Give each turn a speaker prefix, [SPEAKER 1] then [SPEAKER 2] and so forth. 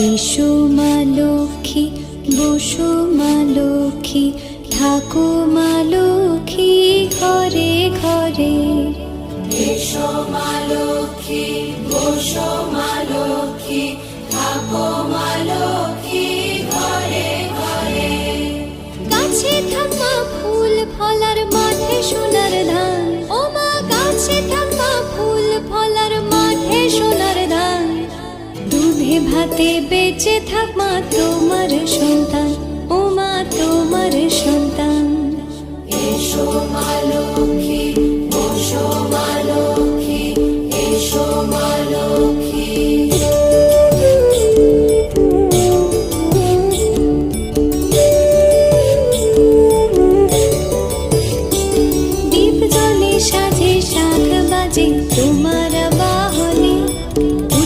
[SPEAKER 1] এসো মা লক্ষ্মী, বসো মা লক্ষ্মী, থাকো মা লক্ষ্মী ঘরে ঘরে।
[SPEAKER 2] এসো মা লক্ষ্মী, বসো মা লক্ষ্মী, থাকো মা লক্ষ্মী ঘরে ঘরে।
[SPEAKER 1] গাছে থাকা ফুল ফলার মাঠে সোনার ধান, ও মা গাছে থাকা ফুল ফলার মাঠে সোনার ধান। দুধে ভাতে বেঁচে থাক মা তোমার সন্তান, ও মা তোমার সন্তান।
[SPEAKER 2] এসো মা লক্ষ্মী,